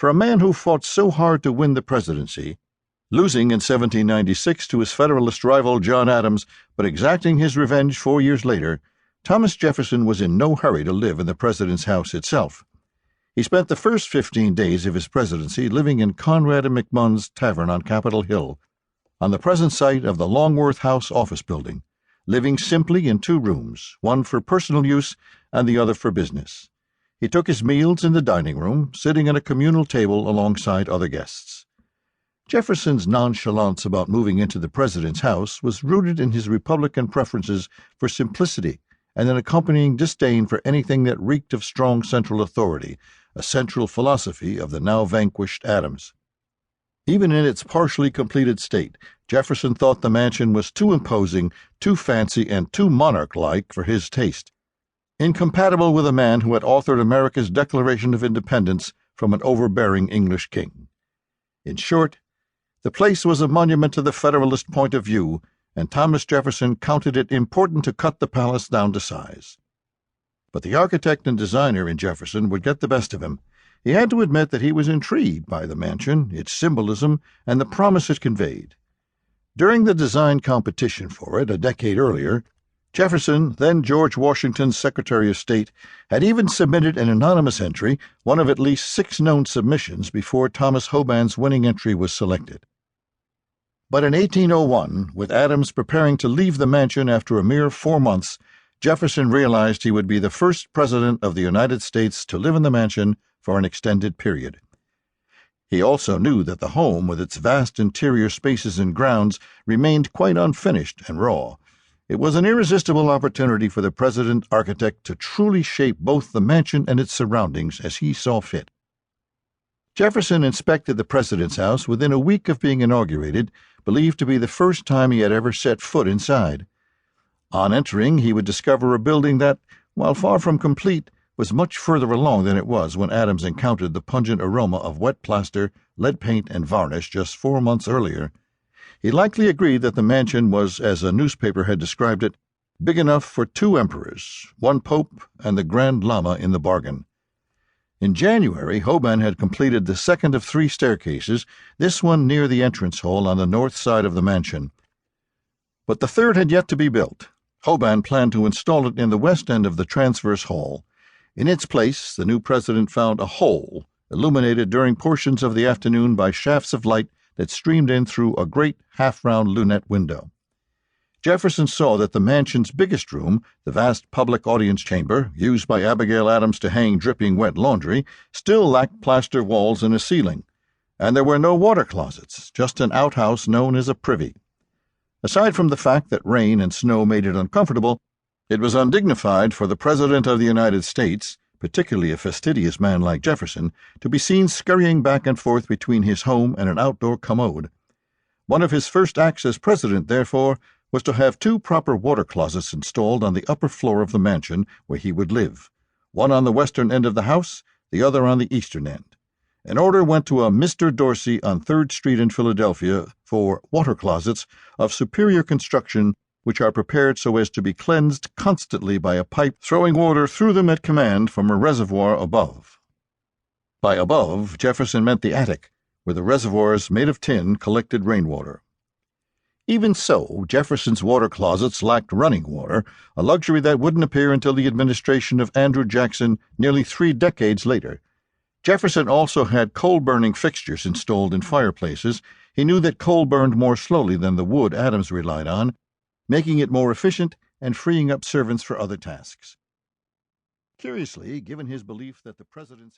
For a man who fought so hard to win the presidency, losing in 1796 to his Federalist rival John Adams, but exacting his revenge 4 years later, Thomas Jefferson was in no hurry to live in the president's house itself. He spent the first 15 days of his presidency living in Conrad and McMunn's Tavern on Capitol Hill, on the present site of the Longworth House office building, living simply in 2 rooms, one for personal use and the other for business. He took his meals in the dining room, sitting at a communal table alongside other guests. Jefferson's nonchalance about moving into the president's house was rooted in his Republican preferences for simplicity and an accompanying disdain for anything that reeked of strong central authority, a central philosophy of the now vanquished Adams. Even in its partially completed state, Jefferson thought the mansion was too imposing, too fancy, and too monarch-like for his taste, incompatible with a man who had authored America's Declaration of Independence from an overbearing English king. In short, the place was a monument to the Federalist point of view, and Thomas Jefferson counted it important to cut the palace down to size. But the architect and designer in Jefferson would get the best of him. He had to admit that he was intrigued by the mansion, its symbolism, and the promise it conveyed. During the design competition for it a decade earlier, Jefferson, then George Washington's Secretary of State, had even submitted an anonymous entry, one of at least 6 known submissions, before Thomas Hoban's winning entry was selected. But in 1801, with Adams preparing to leave the mansion after a mere 4 months, Jefferson realized he would be the first president of the United States to live in the mansion for an extended period. He also knew that the home, with its vast interior spaces and grounds, remained quite unfinished and raw. It was an irresistible opportunity for the president-architect to truly shape both the mansion and its surroundings as he saw fit. Jefferson inspected the president's house within a week of being inaugurated, believed to be the first time he had ever set foot inside. On entering, he would discover a building that, while far from complete, was much further along than it was when Adams encountered the pungent aroma of wet plaster, lead paint, and varnish just 4 months earlier. He likely agreed that the mansion was, as a newspaper had described it, big enough for 2 emperors, 1 pope, and the Grand Lama in the bargain. In January, Hoban had completed the second of 3 staircases, this one near the entrance hall on the north side of the mansion. But the third had yet to be built. Hoban planned to install it in the west end of the transverse hall. In its place, the new president found a hole, illuminated during portions of the afternoon by shafts of light that streamed in through a great half-round lunette window. Jefferson saw that the mansion's biggest room, the vast public audience chamber, used by Abigail Adams to hang dripping wet laundry, still lacked plaster walls and a ceiling, and there were no water closets, just an outhouse known as a privy. Aside from the fact that rain and snow made it uncomfortable, it was undignified for the President of the United States, particularly a fastidious man like Jefferson, to be seen scurrying back and forth between his home and an outdoor commode. One of his first acts as president, therefore, was to have 2 proper water closets installed on the upper floor of the mansion where he would live, one on the western end of the house, the other on the eastern end. An order went to a Mr. Dorsey on 3rd Street in Philadelphia for water closets of superior construction which are prepared so as to be cleansed constantly by a pipe throwing water through them at command from a reservoir above. By above, Jefferson meant the attic, where the reservoirs made of tin collected rainwater. Even so, Jefferson's water closets lacked running water, a luxury that wouldn't appear until the administration of Andrew Jackson nearly 3 decades later. Jefferson also had coal-burning fixtures installed in fireplaces. He knew that coal burned more slowly than the wood Adams relied on, making it more efficient and freeing up servants for other tasks. Curiously, given his belief that the president's